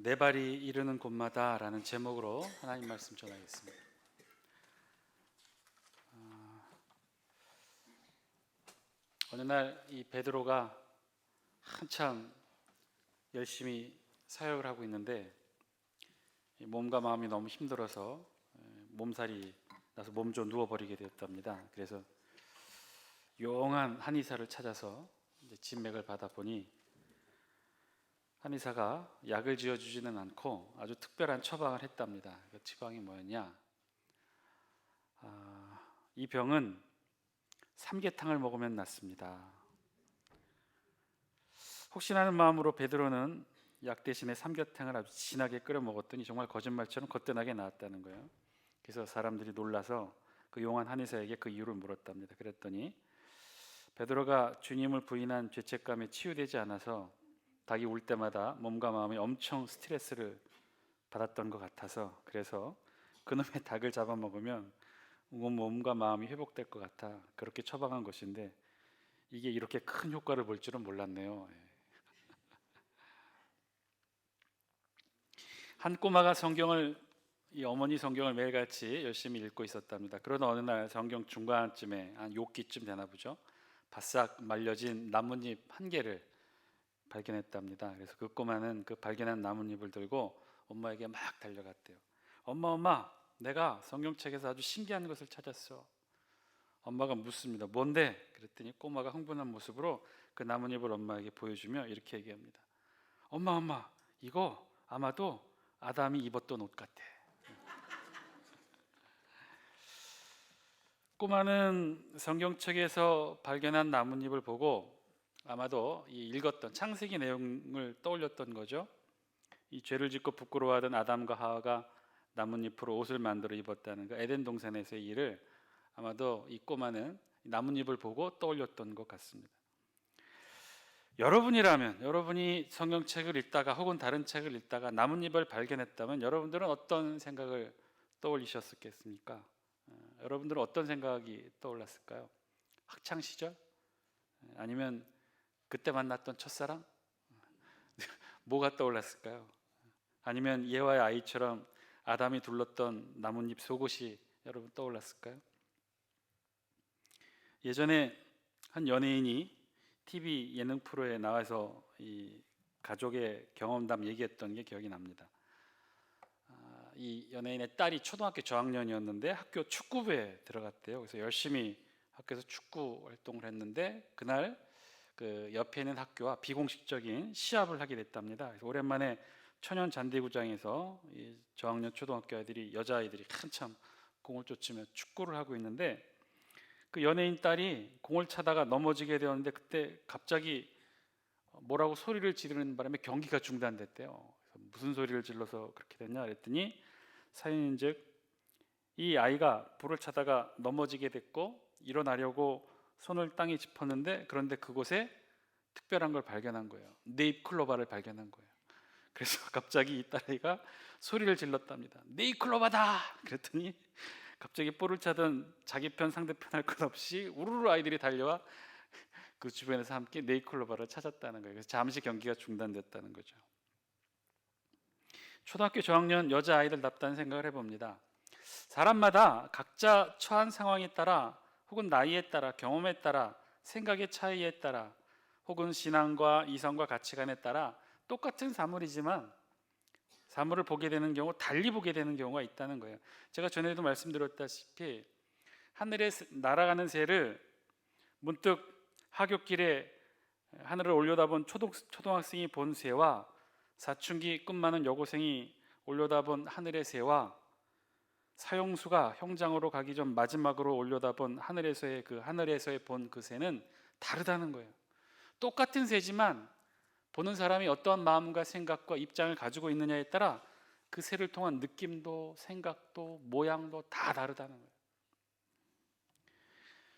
내 발이 이르는 곳마다라는 제목으로 하나님 말씀 전하겠습니다. 어느 날 이 베드로가 한참 열심히 사역을 하고 있는데 몸과 마음이 너무 힘들어서 몸살이 나서 몸져 누워버리게 되었답니다. 그래서 용한 한의사를 찾아서 진맥을 받아보니 한의사가 약을 지어주지는 않고 아주 특별한 처방을 했답니다. 그 처방이 뭐였냐? 이 병은 삼계탕을 먹으면 낫습니다. 혹시나 하는 마음으로 베드로는 약 대신에 삼계탕을 아주 진하게 끓여 먹었더니 정말 거짓말처럼 거뜬하게 나왔다는 거예요. 그래서 사람들이 놀라서 그 용한 한의사에게 그 이유를 물었답니다. 그랬더니 베드로가 주님을 부인한 죄책감에 치유되지 않아서 닭이 울 때마다 몸과 마음이 엄청 스트레스를 받았던 것 같아서, 그래서 그놈의 닭을 잡아먹으면 몸과 마음이 회복될 것 같아 그렇게 처방한 것인데, 이게 이렇게 큰 효과를 볼 줄은 몰랐네요. 한 꼬마가 이 어머니 성경을 매일같이 열심히 읽고 있었답니다. 그러다 어느 날 성경 중간쯤에 한 욕기쯤 되나 보죠. 바싹 말려진 나뭇잎 한 개를 발견했답니다. 그래서 그 꼬마는 그 발견한 나뭇잎을 들고 엄마에게 막 달려갔대요. 엄마, 내가 성경책에서 아주 신기한 것을 찾았어. 엄마가 묻습니다. 뭔데? 그랬더니 꼬마가 흥분한 모습으로 그 나뭇잎을 엄마에게 보여주며 이렇게 얘기합니다. 엄마, 이거 아마도 아담이 입었던 옷 같아. 꼬마는 성경책에서 발견한 나뭇잎을 보고 아마도 이 읽었던 창세기 내용을 떠올렸던 거죠. 이 죄를 짓고 부끄러워하던 아담과 하와가 나뭇잎으로 옷을 만들어 입었다는 그 에덴 동산에서의 일을 아마도 이 꼬마는 나뭇잎을 보고 떠올렸던 것 같습니다. 여러분이 성경책을 읽다가 혹은 다른 책을 읽다가 나뭇잎을 발견했다면 여러분들은 어떤 생각을 떠올리셨겠습니까? 여러분들은 어떤 생각이 떠올랐을까요? 학창 시절? 아니면 그때 만났던 첫사랑? 뭐가 떠올랐을까요? 아니면 예화의 아이처럼 아담이 둘렀던 나뭇잎 속옷이 여러분 떠올랐을까요? 예전에 한 연예인이 TV 예능 프로에 나와서 이 가족의 경험담 얘기했던 게 기억이 납니다. 이 연예인의 딸이 초등학교 저학년이었는데 학교 축구부에 들어갔대요. 그래서 열심히 학교에서 축구 활동을 했는데 그날 그 옆에 있는 학교와 비공식적인 시합을 하게 됐답니다. 그래서 오랜만에 천연 잔디구장에서 이 저학년 초등학교 아이들이, 여자아이들이 한참 공을 쫓으며 축구를 하고 있는데 그 연예인 딸이 공을 차다가 넘어지게 되었는데 그때 갑자기 뭐라고 소리를 지르는 바람에 경기가 중단됐대요. 그래서 무슨 소리를 질러서 그렇게 됐냐 그랬더니 사연인즉 이 아이가 불을 차다가 넘어지게 됐고 일어나려고 손을 땅에 짚었는데 그런데 그곳에 특별한 걸 발견한 거예요. 네잎클로바를 발견한 거예요. 그래서 갑자기 이 딸아이가 소리를 질렀답니다. 네잎클로바다! 그랬더니 갑자기 볼을 차던 자기 편 상대편 할 것 없이 우르르 아이들이 달려와 그 주변에서 함께 네잎클로바를 찾았다는 거예요. 그래서 잠시 경기가 중단됐다는 거죠. 초등학교 저학년 여자아이들답다는 생각을 해봅니다. 사람마다 각자 처한 상황에 따라 혹은 나이에 따라 경험에 따라 생각의 차이에 따라 혹은 신앙과 이성과 가치관에 따라 똑같은 사물이지만 사물을 보게 되는 경우 달리 보게 되는 경우가 있다는 거예요. 제가 전에도 말씀드렸다시피 하늘에 날아가는 새를 문득 하굣길에 하늘을 올려다본 초등학생이 본 새와 사춘기 꿈 많은 여고생이 올려다본 하늘의 새와 사형수가 형장으로 가기 전 마지막으로 올려다본 하늘에서의 본 그 새는 다르다는 거예요. 똑같은 새지만 보는 사람이 어떠한 마음과 생각과 입장을 가지고 있느냐에 따라 그 새를 통한 느낌도 생각도 모양도 다 다르다는 거예요.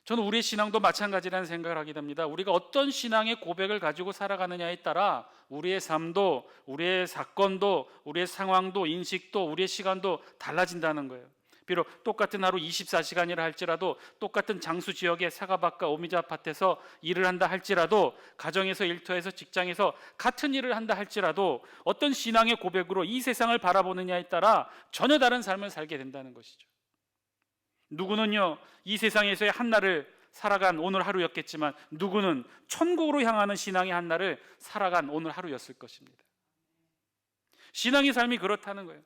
저는 우리의 신앙도 마찬가지라는 생각을 하게 됩니다. 우리가 어떤 신앙의 고백을 가지고 살아가느냐에 따라 우리의 삶도, 우리의 사건도, 우리의 상황도, 인식도, 우리의 시간도 달라진다는 거예요. 비록 똑같은 하루 24시간이라 할지라도, 똑같은 장수 지역의 사과밭과 오미자 밭에서 일을 한다 할지라도, 가정에서 일터에서 직장에서 같은 일을 한다 할지라도 어떤 신앙의 고백으로 이 세상을 바라보느냐에 따라 전혀 다른 삶을 살게 된다는 것이죠. 누구는요, 이 세상에서의 한날을 살아간 오늘 하루였겠지만, 누구는 천국으로 향하는 신앙의 한날을 살아간 오늘 하루였을 것입니다. 신앙의 삶이 그렇다는 거예요.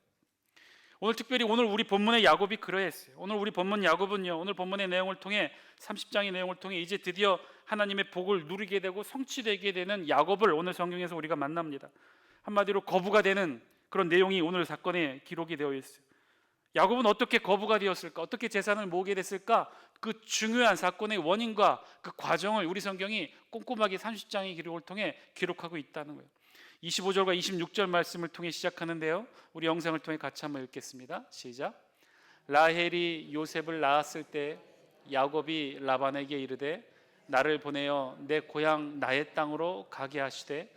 오늘 특별히 오늘 우리 본문의 야곱이 그러했어요. 오늘 우리 본문 야곱은요, 오늘 본문의 내용을 통해, 30장의 내용을 통해 이제 드디어 하나님의 복을 누리게 되고 성취되게 되는 야곱을 오늘 성경에서 우리가 만납니다. 한마디로 거부가 되는 그런 내용이 오늘 사건에 기록이 되어 있어요. 야곱은 어떻게 거부가 되었을까? 어떻게 재산을 모으게 됐을까? 그 중요한 사건의 원인과 그 과정을 우리 성경이 꼼꼼하게 30장의 기록을 통해 기록하고 있다는 거예요. 25절과 26절 말씀을 통해 시작하는데요, 우리 영상을 통해 같이 한번 읽겠습니다. 시작. 라헬이 요셉을 낳았을 때 야곱이 라반에게 이르되 나를 보내어 내 고향 나의 땅으로 가게 하시되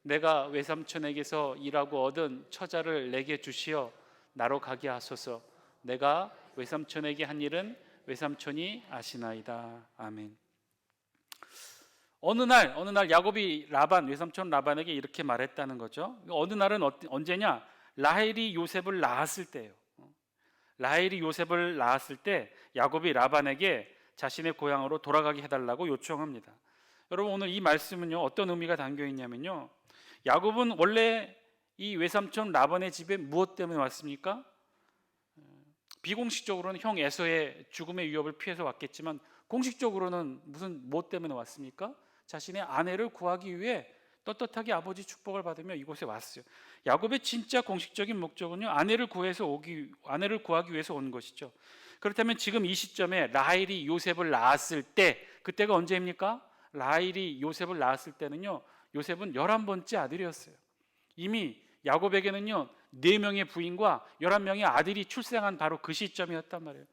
내가 외삼촌에게서 일하고 얻은 처자를 내게 주시어 나로 가게 하소서. 내가 외삼촌에게 한 일은 외삼촌이 아시나이다. 아멘. 어느 날 야곱이 외삼촌 라반에게 이렇게 말했다는 거죠. 어느 날은 언제냐? 라헬이 요셉을 낳았을 때예요. 라헬이 요셉을 낳았을 때 야곱이 라반에게 자신의 고향으로 돌아가게 해달라고 요청합니다. 여러분, 오늘 이 말씀은요, 어떤 의미가 담겨 있냐면요, 야곱은 원래 이 외삼촌 라반의 집에 무엇 때문에 왔습니까? 비공식적으로는 형 에서의 죽음의 위협을 피해서 왔겠지만, 공식적으로는 무엇 때문에 왔습니까? 자신의 아내를 구하기 위해 떳떳하게 아버지 축복을 받으며 이곳에 왔어요. 야곱의 진짜 공식적인 목적은요, 아내를 구하기 위해서 온 것이죠. 그렇다면 지금 이 시점에 라헬이 요셉을 낳았을 때, 그때가 언제입니까? 라헬이 요셉을 낳았을 때는요, 요셉은 11번째 아들이었어요. 이미 야곱에게는요 4명의 부인과 11명의 아들이 출생한 바로 그 시점이었단 말이에요.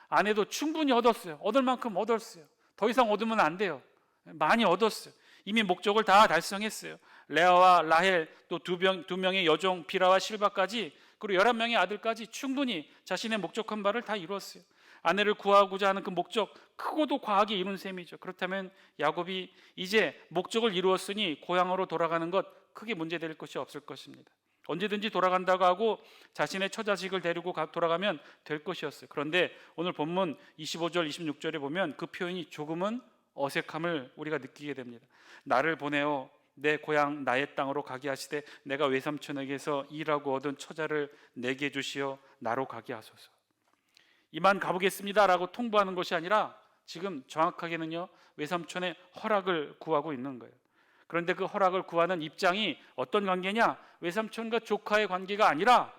아내도 충분히 얻었어요. 얻을 만큼 얻었어요. 더 이상 얻으면 안 돼요. 많이 얻었어요. 이미 목적을 다 달성했어요. 레아와 라헬, 또 두 명의 여종 비라와 실바까지, 그리고 11명의 아들까지 충분히 자신의 목적한 바를 다 이루었어요. 아내를 구하고자 하는 그 목적, 크고도 과하게 이룬 셈이죠. 그렇다면 야곱이 이제 목적을 이루었으니 고향으로 돌아가는 것, 크게 문제될 것이 없을 것입니다. 언제든지 돌아간다고 하고 자신의 처자식을 데리고 돌아가면 될 것이었어요. 그런데 오늘 본문 25절 26절에 보면 그 표현이 조금은 어색함을 우리가 느끼게 됩니다. 나를 보내어 내 고향 나의 땅으로 가게 하시되 내가 외삼촌에게서 일하고 얻은 처자를 내게 주시어 나로 가게 하소서. 이만 가보겠습니다 라고 통보하는 것이 아니라 지금 정확하게는요, 외삼촌의 허락을 구하고 있는 거예요. 그런데 그 허락을 구하는 입장이 어떤 관계냐? 외삼촌과 조카의 관계가 아니라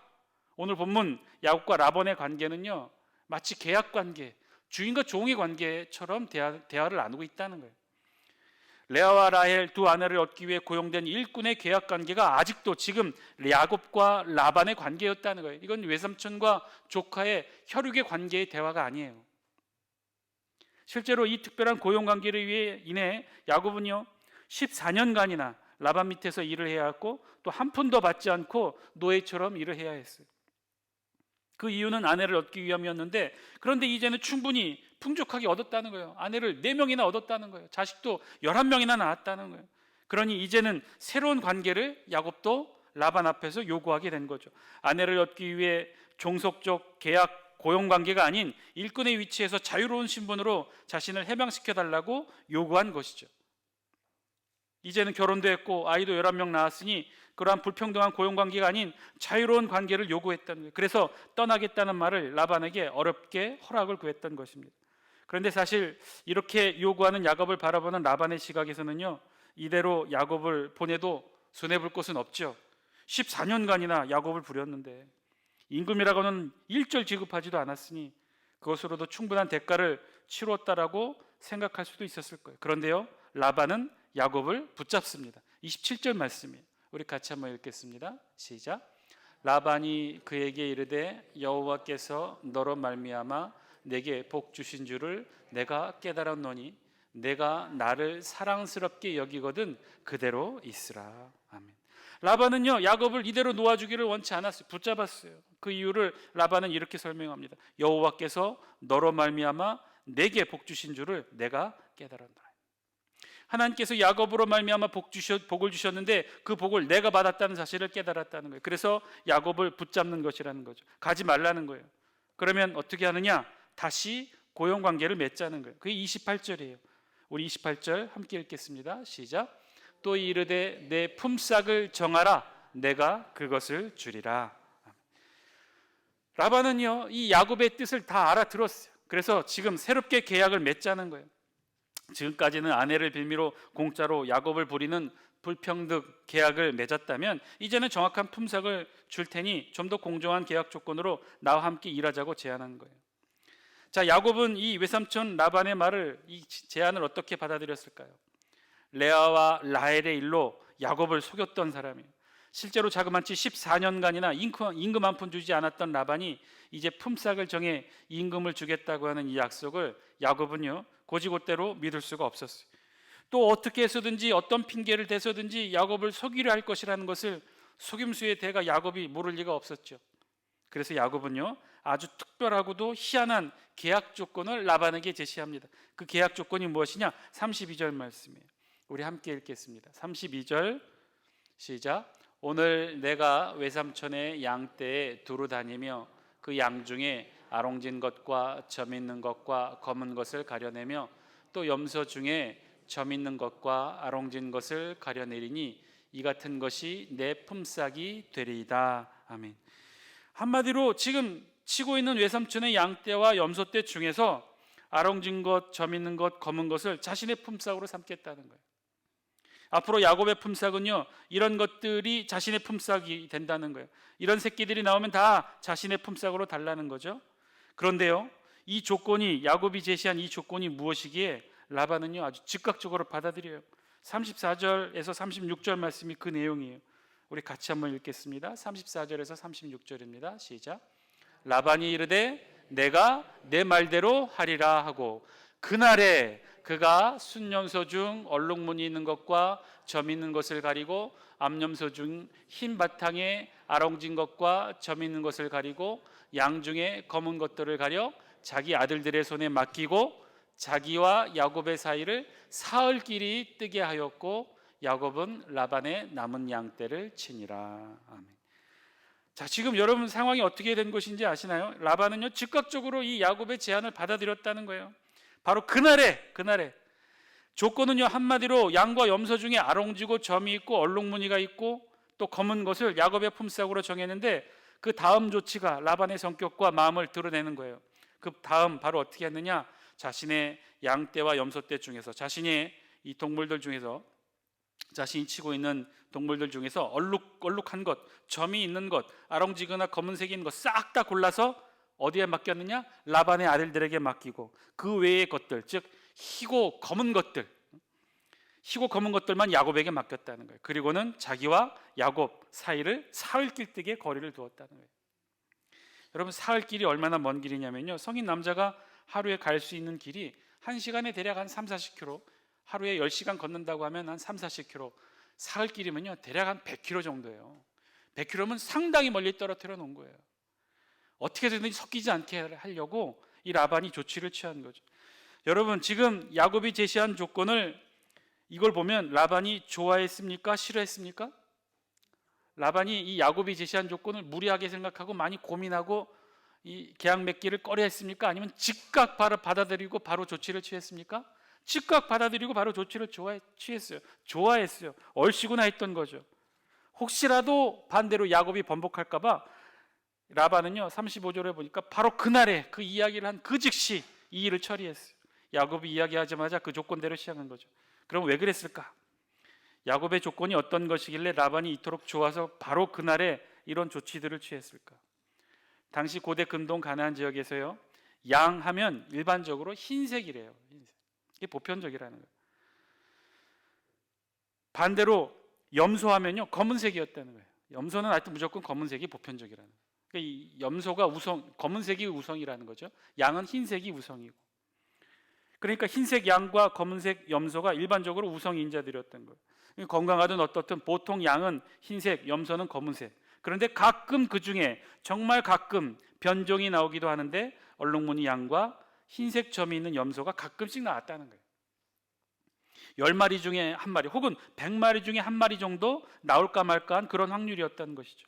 오늘 본문 야곱과 라반의 관계는요, 마치 계약 관계, 주인과 종의 관계처럼 대화를 나누고 있다는 거예요. 레아와 라헬 두 아내를 얻기 위해 고용된 일꾼의 계약 관계가 아직도 지금 야곱과 라반의 관계였다는 거예요. 이건 외삼촌과 조카의 혈육의 관계의 대화가 아니에요. 실제로 이 특별한 고용 관계를 인해 야곱은요 14년간이나 라반 밑에서 일을 해야 했고, 또 한 푼도 받지 않고 노예처럼 일을 해야 했어요. 그 이유는 아내를 얻기 위함이었는데, 그런데 이제는 충분히 풍족하게 얻었다는 거예요. 아내를 4명이나 얻었다는 거예요. 자식도 11명이나 낳았다는 거예요. 그러니 이제는 새로운 관계를 야곱도 라반 앞에서 요구하게 된 거죠. 아내를 얻기 위해 종속적 계약 고용관계가 아닌 일꾼의 위치에서 자유로운 신분으로 자신을 해방시켜달라고 요구한 것이죠. 이제는 결혼도 했고 아이도 11명 낳았으니 그러한 불평등한 고용관계가 아닌 자유로운 관계를 요구했다는 거예요. 그래서 떠나겠다는 말을 라반에게 어렵게 허락을 구했던 것입니다. 그런데 사실 이렇게 요구하는 야곱을 바라보는 라반의 시각에서는요, 이대로 야곱을 보내도 손해볼 것은 없죠. 14년간이나 야곱을 부렸는데 임금이라고는 일절 지급하지도 않았으니 그것으로도 충분한 대가를 치루었다라고 생각할 수도 있었을 거예요. 그런데요, 라반은 야곱을 붙잡습니다. 27절 말씀이에요. 우리 같이 한번 읽겠습니다. 시작. 라반이 그에게 이르되 여호와께서 너로 말미암아 내게 복 주신 줄을 내가 깨달았노니 내가 나를 사랑스럽게 여기거든 그대로 있으라. 아멘. 라반은요 야곱을 이대로 놓아주기를 원치 않았어요. 붙잡았어요. 그 이유를 라반은 이렇게 설명합니다. 여호와께서 너로 말미암아 내게 복 주신 줄을 내가 깨달았노라. 하나님께서 야곱으로 말미암아 복을 주셨는데 그 복을 내가 받았다는 사실을 깨달았다는 거예요. 그래서 야곱을 붙잡는 것이라는 거죠. 가지 말라는 거예요. 그러면 어떻게 하느냐? 다시 고용관계를 맺자는 거예요. 그게 28절이에요. 우리 28절 함께 읽겠습니다. 시작. 또 이르되 내 품삯을 정하라. 내가 그것을 주리라. 라반은요 이 야곱의 뜻을 다 알아들었어요. 그래서 지금 새롭게 계약을 맺자는 거예요. 지금까지는 아내를 빌미로 공짜로 야곱을 부리는 불평등 계약을 맺었다면 이제는 정확한 품삯을 줄 테니 좀 더 공정한 계약 조건으로 나와 함께 일하자고 제안하는 거예요. 자, 야곱은 이 외삼촌 라반의 말을, 이 제안을 어떻게 받아들였을까요? 레아와 라헬의 일로 야곱을 속였던 사람이에요. 실제로 자그마치 14년간이나 임금 한 푼 주지 않았던 라반이 이제 품삯을 정해 임금을 주겠다고 하는 이 약속을 야곱은요 고지고대로 믿을 수가 없었어요. 또 어떻게 해서든지 어떤 핑계를 대서든지 야곱을 속이려 할 것이라는 것을 속임수의 대가 야곱이 모를 리가 없었죠. 그래서 야곱은요 아주 특별하고도 희한한 계약 조건을 라반에게 제시합니다. 그 계약 조건이 무엇이냐? 32절 말씀이에요. 우리 함께 읽겠습니다. 32절 시작. 오늘 내가 외삼촌의 양떼에 두루 다니며 그 양 중에 아롱진 것과 점 있는 것과 검은 것을 가려내며 또 염소 중에 점 있는 것과 아롱진 것을 가려내리니 이 같은 것이 내 품삯이 되리이다. 아멘. 한마디로 지금 치고 있는 외삼촌의 양떼와 염소떼 중에서 아롱진 것, 점 있는 것, 검은 것을 자신의 품삯으로 삼겠다는 거예요. 앞으로 야곱의 품삯은요 이런 것들이 자신의 품삯이 된다는 거예요. 이런 새끼들이 나오면 다 자신의 품삯으로 달라는 거죠. 그런데요 이 조건이, 야곱이 제시한 이 조건이 무엇이기에 라반은요 아주 즉각적으로 받아들여요. 34절에서 36절 말씀이 그 내용이에요. 우리 같이 한번 읽겠습니다. 34절에서 36절입니다. 시작. 라반이 이르되 내가 내 말대로 하리라 하고 그날에 그가 순염소 중 얼룩무늬 있는 것과 점 있는 것을 가리고 암염소 중 흰 바탕에 아롱진 것과 점 있는 것을 가리고 양 중에 검은 것들을 가려 자기 아들들의 손에 맡기고 자기와 야곱의 사이를 사흘 길이 뜨게 하였고 야곱은 라반의 남은 양떼를 치니라. 아멘. 자, 지금 여러분 상황이 어떻게 된 것인지 아시나요? 라반은요 즉각적으로 이 야곱의 제안을 받아들였다는 거예요. 바로 그날에 조건은요 한마디로 양과 염소 중에 아롱지고 점이 있고 얼룩무늬가 있고 또 검은 것을 야곱의 품삯으로 정했는데 그 다음 조치가 라반의 성격과 마음을 드러내는 거예요. 그 다음 바로 어떻게 했느냐? 자신의 양떼와 염소떼 중에서, 자신의 이 동물들 중에서, 자신이 치고 있는 동물들 중에서 얼룩한 것, 점이 있는 것, 아롱지거나 검은색인 것 싹 다 골라서 어디에 맡겼느냐? 라반의 아들들에게 맡기고 그 외의 것들, 즉 희고 검은 것들만 야곱에게 맡겼다는 거예요. 그리고는 자기와 야곱 사이를 사흘 길뜨기의 거리를 두었다는 거예요. 여러분 사흘 길이 얼마나 먼 길이냐면요 성인 남자가 하루에 갈 수 있는 길이 1시간에 대략 한 30-40km, 하루에 10시간 걷는다고 하면 한 30-40km, 사흘 길이면요 대략 한 100km 정도예요. 100km면 상당히 멀리 떨어뜨려 놓은 거예요. 어떻게 해서든지 섞이지 않게 하려고 이 라반이 조치를 취한 거죠. 여러분 지금 야곱이 제시한 조건을, 이걸 보면 라반이 좋아했습니까? 싫어했습니까? 라반이 이 야곱이 제시한 조건을 무리하게 생각하고 많이 고민하고 이 계약 맺기를 꺼려했습니까? 아니면 즉각 바로 받아들이고 바로 조치를 취했습니까? 즉각 받아들이고 바로 조치를 취했어요. 좋아했어요. 얼씨구나 했던 거죠. 혹시라도 반대로 야곱이 번복할까 봐 라반은요 35절에 보니까 바로 그날에 그 이야기를 한 그 즉시 이 일을 처리했어요. 야곱이 이야기하자마자 그 조건대로 시작한 거죠. 그럼 왜 그랬을까? 야곱의 조건이 어떤 것이길래 라반이 이토록 좋아서 바로 그날에 이런 조치들을 취했을까? 당시 고대 근동 가나안 지역에서요 양 하면 일반적으로 흰색이래요. 이게 보편적이라는 거예요. 반대로 염소 하면요 검은색이었다는 거예요. 염소는 하여튼 무조건 검은색이 보편적이라는 거예요. 그러니까 이 염소가 검은색이 우성이라는 거죠. 양은 흰색이 우성이고. 그러니까 흰색 양과 검은색 염소가 일반적으로 우성 인자들이었던 거예요. 건강하든 어떻든 보통 양은 흰색, 염소는 검은색. 그런데 가끔 그 중에 정말 가끔 변종이 나오기도 하는데 얼룩무늬 양과 흰색 점이 있는 염소가 가끔씩 나왔다는 거예요. 10마리 중에 한 마리 혹은 100마리 중에 한 마리 정도 나올까 말까한 그런 확률이었다는 것이죠.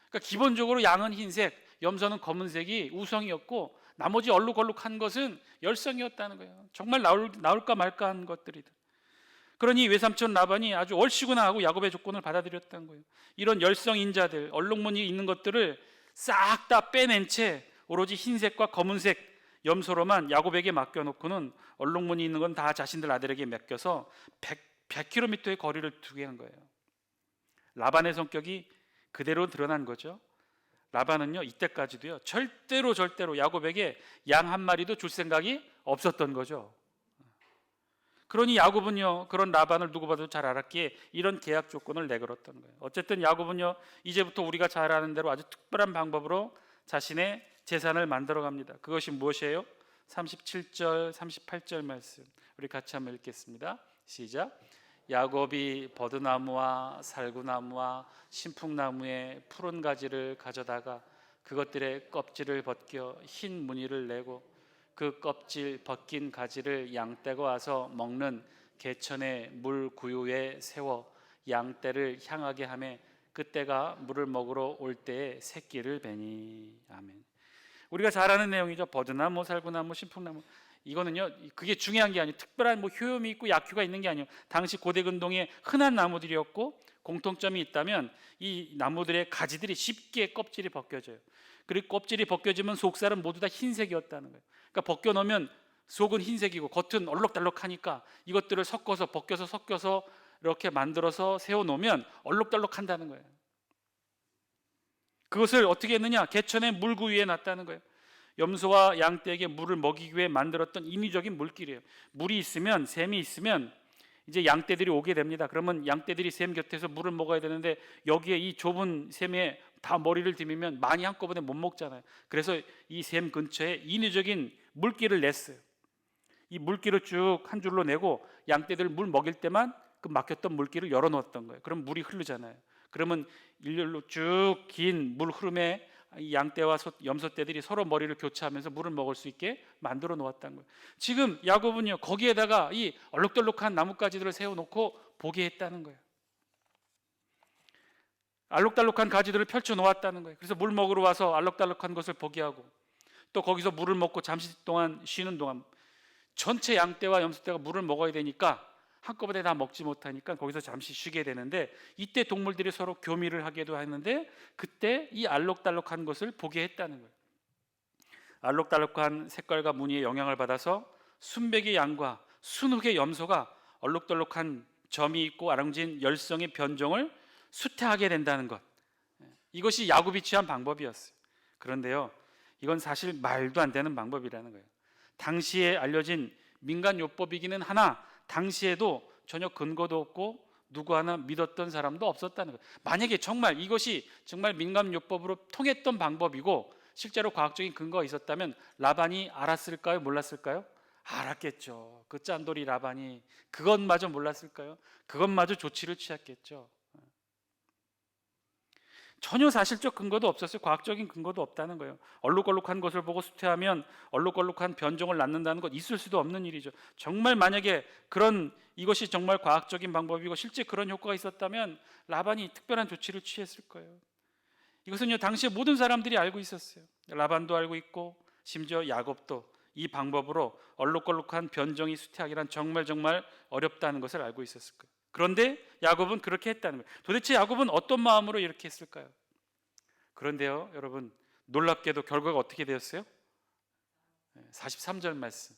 그러니까 기본적으로 양은 흰색, 염소는 검은색이 우성이었고 나머지 얼룩얼룩한 것은 열성이었다는 거예요. 정말 나올까 말까한 것들이다. 그러니 외삼촌 라반이 아주 얼씨구나 하고 야곱의 조건을 받아들였다는 거예요. 이런 열성인자들, 얼룩무늬 있는 것들을 싹 다 빼낸 채 오로지 흰색과 검은색 염소로만 야곱에게 맡겨놓고는 얼룩무늬 있는 건 다 자신들 아들에게 맡겨서 100km의 거리를 두게 한 거예요. 라반의 성격이 그대로 드러난 거죠. 라반은요, 이때까지도요 절대로 야곱에게 양 한 마리도 줄 생각이 없었던 거죠. 그러니 야곱은요 그런 라반을 누구 봐도 잘 알았기에 이런 계약 조건을 내걸었던 거예요. 어쨌든 야곱은요 이제부터 우리가 잘 아는 대로 아주 특별한 방법으로 자신의 재산을 만들어 갑니다. 그것이 무엇이에요? 37절 38절 말씀 우리 같이 한번 읽겠습니다. 시작. 야곱이 버드나무와 살구나무와 신풍나무의 푸른 가지를 가져다가 그것들의 껍질을 벗겨 흰 무늬를 내고 그 껍질 벗긴 가지를 양떼가 와서 먹는 개천의 물 구유에 세워 양떼를 향하게 하매 그때가 물을 먹으러 올 때에 새끼를 베니. 아멘. 우리가 잘 아는 내용이죠. 버드나무, 살구나무, 신풍나무. 이거는요 그게 중요한 게 아니에요. 특별한 뭐 효용이 있고 약효가 있는 게 아니에요. 당시 고대 근동에 흔한 나무들이었고 공통점이 있다면 이 나무들의 가지들이 쉽게 껍질이 벗겨져요. 그리고 껍질이 벗겨지면 속살은 모두 다 흰색이었다는 거예요. 그러니까 벗겨놓으면 속은 흰색이고 겉은 얼룩달룩하니까 이것들을 벗겨서 섞여서 이렇게 만들어서 세워놓으면 얼룩달룩한다는 거예요. 그것을 어떻게 했느냐? 개천의 물구 위에 놨다는 거예요. 염소와 양떼에게 물을 먹이기 위해 만들었던 인위적인 물길이에요. 물이 있으면, 샘이 있으면 이제 양떼들이 오게 됩니다. 그러면 양떼들이 샘 곁에서 물을 먹어야 되는데 여기에 이 좁은 샘에 다 머리를 디미면 많이 한꺼번에 못 먹잖아요. 그래서 이 샘 근처에 인위적인 물길을 냈어요. 이 물길을 쭉 한 줄로 내고 양떼들 물 먹일 때만 그 막혔던 물길을 열어놓았던 거예요. 그럼 물이 흐르잖아요. 그러면 일렬로 쭉 긴 물 흐름에 이 양떼와 염소떼들이 서로 머리를 교차하면서 물을 먹을 수 있게 만들어 놓았다는 거예요. 지금 야곱은요 거기에다가 이 얼룩덜룩한 나뭇가지들을 세워놓고 보게 했다는 거예요. 알록달록한 가지들을 펼쳐 놓았다는 거예요. 그래서 물 먹으러 와서 알록달록한 것을 보게 하고 또 거기서 물을 먹고 잠시 동안 쉬는 동안 전체 양떼와 염소떼가 물을 먹어야 되니까 한꺼번에 다 먹지 못하니까 거기서 잠시 쉬게 되는데 이때 동물들이 서로 교미를 하기도 하는데 그때 이 알록달록한 것을 보게 했다는 거예요. 알록달록한 색깔과 무늬의 영향을 받아서 순백의 양과 순흑의 염소가 얼룩덜룩한 점이 있고 아랑진 열성의 변종을 수태하게 된다는 것, 이것이 야곱이 취한 방법이었어요. 그런데요 이건 사실 말도 안 되는 방법이라는 거예요. 당시에 알려진 민간요법이기는 하나 당시에도 전혀 근거도 없고 누구 하나 믿었던 사람도 없었다는 거예요. 만약에 정말 이것이 정말 민간요법으로 통했던 방법이고 실제로 과학적인 근거가 있었다면 라반이 알았을까요? 몰랐을까요? 알았겠죠. 그 짠돌이 라반이 그것마저 몰랐을까요? 그것마저 조치를 취했겠죠. 전혀 사실적 근거도 없었어요. 과학적인 근거도 없다는 거예요. 얼룩얼룩한 것을 보고 수태하면 얼룩얼룩한 변종을 낳는다는 것 있을 수도 없는 일이죠. 정말 만약에 이것이 정말 과학적인 방법이고 실제 그런 효과가 있었다면 라반이 특별한 조치를 취했을 거예요. 이것은요 당시에 모든 사람들이 알고 있었어요. 라반도 알고 있고 심지어 야곱도 이 방법으로 얼룩얼룩한 변종이 수태하기란 정말 어렵다는 것을 알고 있었을 거예요. 그런데 야곱은 그렇게 했다는 거예요. 도대체 야곱은 어떤 마음으로 이렇게 했을까요? 그런데요 여러분 놀랍게도 결과가 어떻게 되었어요? 43절 말씀,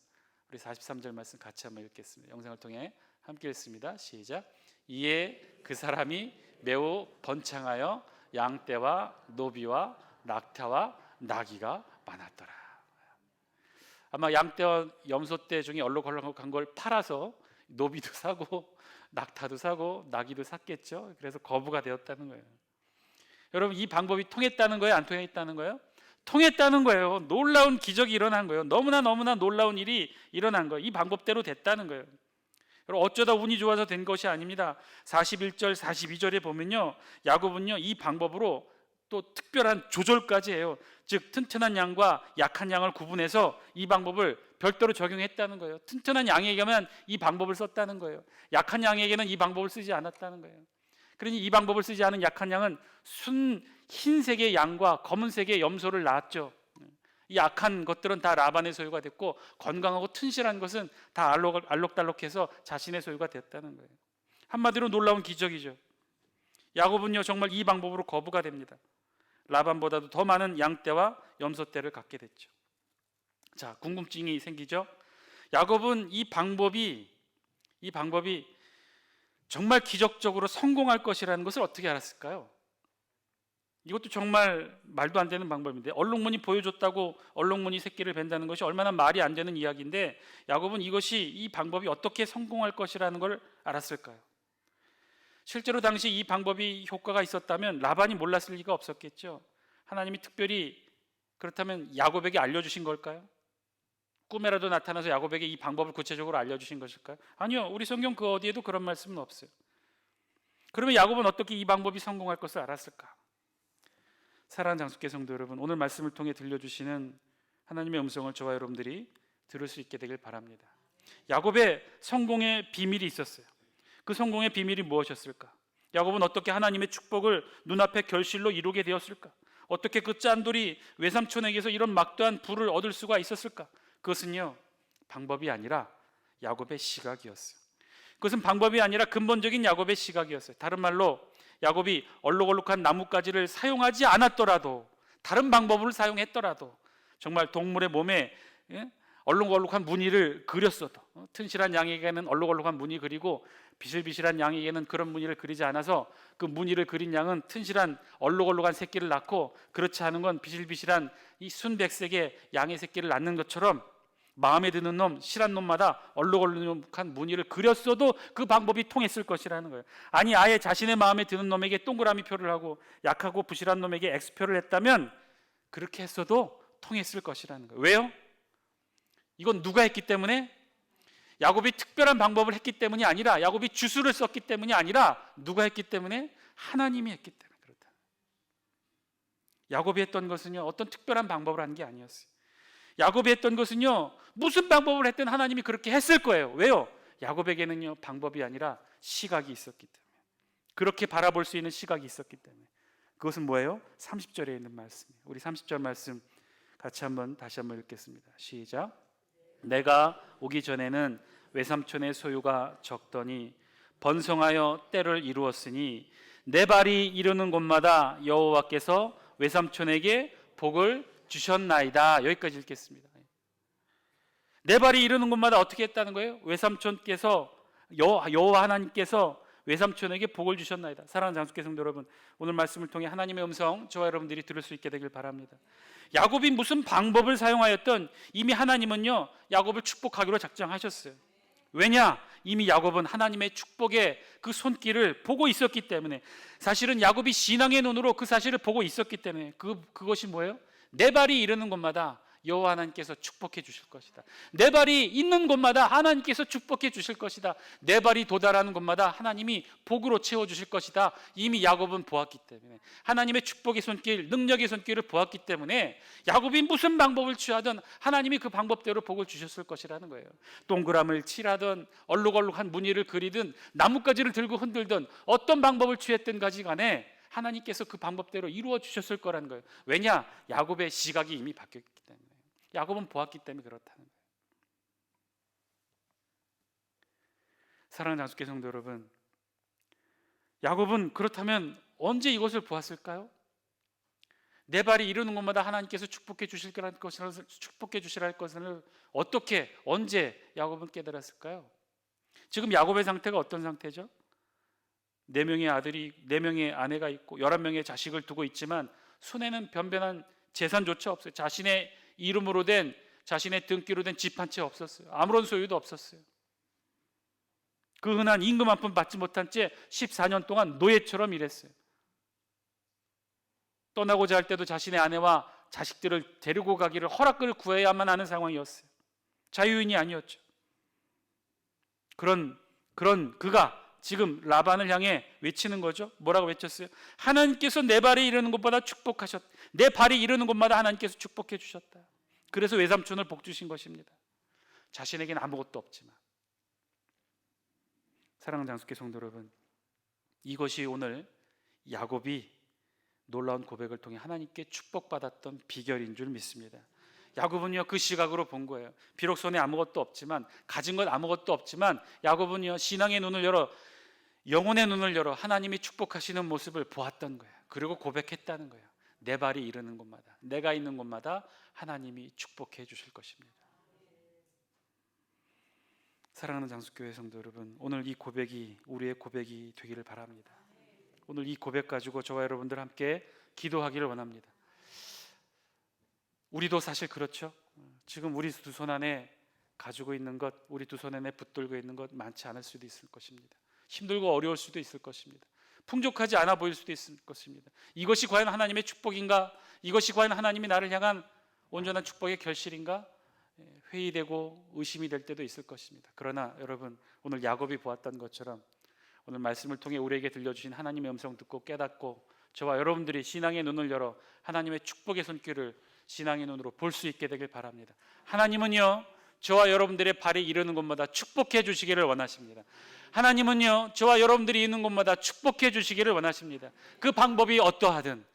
우리 43절 말씀 같이 한번 읽겠습니다. 영상을 통해 함께 읽습니다. 시작. 이에 그 사람이 매우 번창하여 양떼와 노비와 낙타와 나귀가 많았더라. 아마 양떼와 염소떼 중에 얼룩덜룩한 걸 팔아서 노비도 사고 낙타도 사고 나귀도 샀겠죠. 그래서 거부가 되었다는 거예요. 여러분 이 방법이 통했다는 거예요? 안 통했다는 거예요? 통했다는 거예요. 놀라운 기적이 일어난 거예요. 너무나 놀라운 일이 일어난 거예요. 이 방법대로 됐다는 거예요. 어쩌다 운이 좋아서 된 것이 아닙니다. 41절 42절에 보면요, 야곱은요 이 방법으로 또 특별한 조절까지 해요. 즉 튼튼한 양과 약한 양을 구분해서 이 방법을 별도로 적용했다는 거예요. 튼튼한 양에게만 이 방법을 썼다는 거예요. 약한 양에게는 이 방법을 쓰지 않았다는 거예요. 그러니 이 방법을 쓰지 않은 약한 양은 흰색의 양과 검은색의 염소를 낳았죠. 이 약한 것들은 다 라반의 소유가 됐고, 건강하고 튼실한 것은 다 알록달록해서 자신의 소유가 됐다는 거예요. 한마디로 놀라운 기적이죠. 야곱은요 정말 이 방법으로 거부가 됩니다. 라반보다도 더 많은 양떼와 염소떼를 갖게 됐죠. 자, 궁금증이 생기죠. 야곱은 이 방법이 정말 기적적으로 성공할 것이라는 것을 어떻게 알았을까요? 이것도 정말 말도 안 되는 방법인데, 얼룩무늬 보여줬다고 얼룩무늬 새끼를 벤다는 것이 얼마나 말이 안 되는 이야기인데, 야곱은 이 방법이 어떻게 성공할 것이라는 걸 알았을까요? 실제로 당시 이 방법이 효과가 있었다면 라반이 몰랐을 리가 없었겠죠. 하나님이 특별히 그렇다면 야곱에게 알려주신 걸까요? 꿈에라도 나타나서 야곱에게 이 방법을 구체적으로 알려주신 것일까요? 아니요, 우리 성경 그 어디에도 그런 말씀은 없어요. 그러면 야곱은 어떻게 이 방법이 성공할 것을 알았을까? 사랑하는 장수께 성도 여러분, 오늘 말씀을 통해 들려주시는 하나님의 음성을 저와 여러분들이 들을 수 있게 되길 바랍니다. 야곱의 성공의 비밀이 있었어요. 그 성공의 비밀이 무엇이었을까? 야곱은 어떻게 하나님의 축복을 눈앞에 결실로 이루게 되었을까? 어떻게 그 짠돌이 외삼촌에게서 이런 막대한 부를 얻을 수가 있었을까? 그것은요 방법이 아니라 야곱의 시각이었어요. 그것은 방법이 아니라 근본적인 야곱의 시각이었어요. 다른 말로 야곱이 얼룩얼룩한 나뭇가지를 사용하지 않았더라도, 다른 방법을 사용했더라도, 정말 동물의 몸에 얼룩얼룩한 무늬를 그렸어도, 튼실한 양에게는 얼룩얼룩한 무늬 그리고 비실비실한 양에게는 그런 무늬를 그리지 않아서 그 무늬를 그린 양은 튼실한 얼룩얼룩한 새끼를 낳고, 그렇지 않은 건 비실비실한 이 순백색의 양의 새끼를 낳는 것처럼 마음에 드는 놈, 실한 놈마다 얼룩얼룩한 무늬를 그렸어도 그 방법이 통했을 것이라는 거예요. 아니, 아예 자신의 마음에 드는 놈에게 동그라미 표를 하고 약하고 부실한 놈에게 X표를 했다면 그렇게 했어도 통했을 것이라는 거예요. 왜요? 이건 누가 했기 때문에? 야곱이 특별한 방법을 했기 때문이 아니라, 야곱이 주술을 썼기 때문이 아니라, 누가 했기 때문에? 하나님이 했기 때문에 그렇다. 야곱이 했던 것은요 어떤 특별한 방법을 한 게 아니었어요. 야곱이 했던 것은요 무슨 방법을 했든 하나님이 그렇게 했을 거예요. 왜요? 야곱에게는요 방법이 아니라 시각이 있었기 때문에, 그렇게 바라볼 수 있는 시각이 있었기 때문에. 그것은 뭐예요? 30절에 있는 말씀이에요. 우리 30절 말씀 같이 다시 한번 읽겠습니다. 시작. 내가 오기 전에는 외삼촌의 소유가 적더니 번성하여 때를 이루었으니 내 발이 이르는 곳마다 여호와께서 외삼촌에게 복을 주셨나이다. 여기까지 읽겠습니다. 내 발이 이르는 곳마다 어떻게 했다는 거예요? 외삼촌께서, 여호와 하나님께서 외삼촌에게 복을 주셨나이다. 사랑하는 장수께 성도 여러분, 오늘 말씀을 통해 하나님의 음성 저와 여러분들이 들을 수 있게 되길 바랍니다. 야곱이 무슨 방법을 사용하였던 이미 하나님은요 야곱을 축복하기로 작정하셨어요. 왜냐? 이미 야곱은 하나님의 축복의 그 손길을 보고 있었기 때문에, 사실은 야곱이 신앙의 눈으로 그 사실을 보고 있었기 때문에, 그것이 뭐예요? 내 발이 이르는 곳마다 여호와 하나님께서 축복해 주실 것이다. 내 발이 있는 곳마다 하나님께서 축복해 주실 것이다. 내 발이 도달하는 곳마다 하나님이 복으로 채워 주실 것이다. 이미 야곱은 보았기 때문에, 하나님의 축복의 손길, 능력의 손길을 보았기 때문에 야곱이 무슨 방법을 취하든 하나님이 그 방법대로 복을 주셨을 것이라는 거예요. 동그라미를 칠하든 얼룩얼룩한 무늬를 그리든 나뭇가지를 들고 흔들든 어떤 방법을 취했든 간에 하나님께서 그 방법대로 이루어 주셨을 거라는 거예요. 왜냐? 야곱의 시각이 이미 바뀌었기 때문에, 야곱은 보았기 때문에 그렇다는 거예요. 사랑하는 장수께 성도 여러분, 야곱은 그렇다면 언제 이것을 보았을까요? 내 발이 이르는 곳마다 하나님께서 축복해 주시라는 것을 어떻게, 언제 야곱은 깨달았을까요? 지금 야곱의 상태가 어떤 상태죠? 4명의 아들이, 4명의 아내가 있고 11명의 자식을 두고 있지만 손에는 변변한 재산조차 없어요. 자신의 이름으로 된, 자신의 등기로 된 집 한 채 없었어요. 아무런 소유도 없었어요. 그 흔한 임금 한 푼 받지 못한 채 14년 동안 노예처럼 일했어요. 떠나고자 할 때도 자신의 아내와 자식들을 데리고 가기를 허락을 구해야만 하는 상황이었어요. 자유인이 아니었죠. 그런 그런 그가 지금 라반을 향해 외치는 거죠. 뭐라고 외쳤어요? 하나님께서 내 발이 이르는 곳마다 축복하셨다. 내 발이 이르는 곳마다 하나님께서 축복해 주셨다. 그래서 외삼촌을 복 주신 것입니다. 자신에게는 아무것도 없지만. 사랑하는 장수교 성도 여러분, 이것이 오늘 야곱이 놀라운 고백을 통해 하나님께 축복받았던 비결인 줄 믿습니다. 야곱은요 그 시각으로 본 거예요. 비록 손에 아무것도 없지만, 가진 것 아무것도 없지만, 야곱은요 신앙의 눈을 열어, 영혼의 눈을 열어 하나님이 축복하시는 모습을 보았던 거예요. 그리고 고백했다는 거예요. 내 발이 이르는 곳마다, 내가 있는 곳마다 하나님이 축복해 주실 것입니다. 사랑하는 장수교회 성도 여러분, 오늘 이 고백이 우리의 고백이 되기를 바랍니다. 오늘 이 고백 가지고 저와 여러분들 함께 기도하기를 원합니다. 우리도 사실 그렇죠. 지금 우리 두 손 안에 가지고 있는 것, 우리 두 손 안에 붙들고 있는 것 많지 않을 수도 있을 것입니다. 힘들고 어려울 수도 있을 것입니다. 풍족하지 않아 보일 수도 있을 것입니다. 이것이 과연 하나님의 축복인가? 이것이 과연 하나님이 나를 향한 온전한 축복의 결실인가? 회의되고 의심이 될 때도 있을 것입니다. 그러나 여러분, 오늘 야곱이 보았던 것처럼 오늘 말씀을 통해 우리에게 들려주신 하나님의 음성 듣고 깨닫고 저와 여러분들이 신앙의 눈을 열어 하나님의 축복의 손길을 신앙의 눈으로 볼 수 있게 되길 바랍니다. 하나님은요 저와 여러분들의 발이 이르는 곳마다 축복해 주시기를 원하십니다. 하나님은요 저와 여러분들이 있는 곳마다 축복해 주시기를 원하십니다. 그 방법이 어떠하든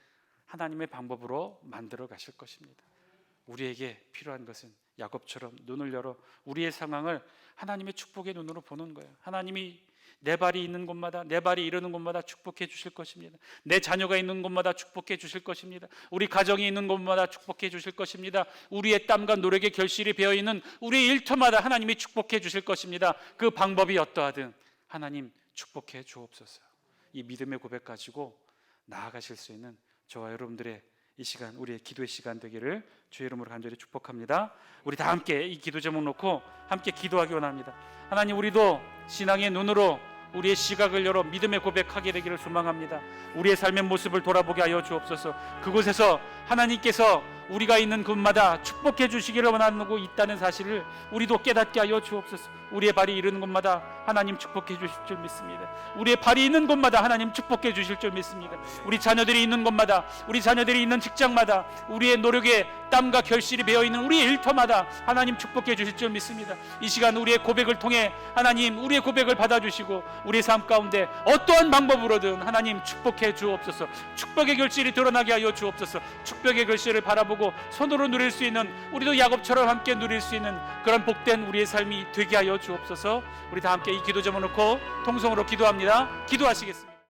하나님의 방법으로 만들어 가실 것입니다. 우리에게 필요한 것은 야곱처럼 눈을 열어 우리의 상황을 하나님의 축복의 눈으로 보는 거예요. 하나님이 내 발이 있는 곳마다, 내 발이 이르는 곳마다 축복해 주실 것입니다. 내 자녀가 있는 곳마다 축복해 주실 것입니다. 우리 가정이 있는 곳마다 축복해 주실 것입니다. 우리의 땀과 노력의 결실이 배어있는 우리의 일터마다 하나님이 축복해 주실 것입니다. 그 방법이 어떠하든 하나님 축복해 주옵소서. 이 믿음의 고백 가지고 나아가실 수 있는 저와 여러분들의 이 시간, 우리의 기도의 시간 되기를 주의 이름으로 간절히 축복합니다. 우리 다 함께 이 기도 제목 놓고 함께 기도하기 원합니다. 하나님, 우리도 신앙의 눈으로 우리의 시각을 열어 믿음의 고백하게 되기를 소망합니다. 우리의 삶의 모습을 돌아보게 하여 주옵소서. 그곳에서 하나님께서 우리가 있는 곳마다 축복해 주시기를 원하고 있다는 사실을 우리도 깨닫게 하여 주옵소서. 우리의 발이 이르는 곳마다 하나님 축복해 주실 줄 믿습니다. 우리의 발이 있는 곳마다 하나님 축복해 주실 줄 믿습니다. 우리 자녀들이 있는 곳마다, 우리 자녀들이 있는 직장마다, 우리의 노력에 땀과 결실이 배어있는 우리의 일터마다 하나님 축복해 주실 줄 믿습니다. 이 시간 우리의 고백을 통해 하나님 우리의 고백을 받아주시고 우리의 삶 가운데 어떠한 방법으로든 하나님 축복해 주옵소서. 축복의 결실이 드러나게 하여 주옵소서. 축복의 결실을 바라보고 손으로 누릴 수 있는, 우리도 야곱처럼 함께 누릴 수 있는 그런 복된 우리의 삶이 되게 하여 주옵소서. 우리 다 함께 이 기도 제목 놓고 통성으로 기도합니다. 기도하시겠습니다.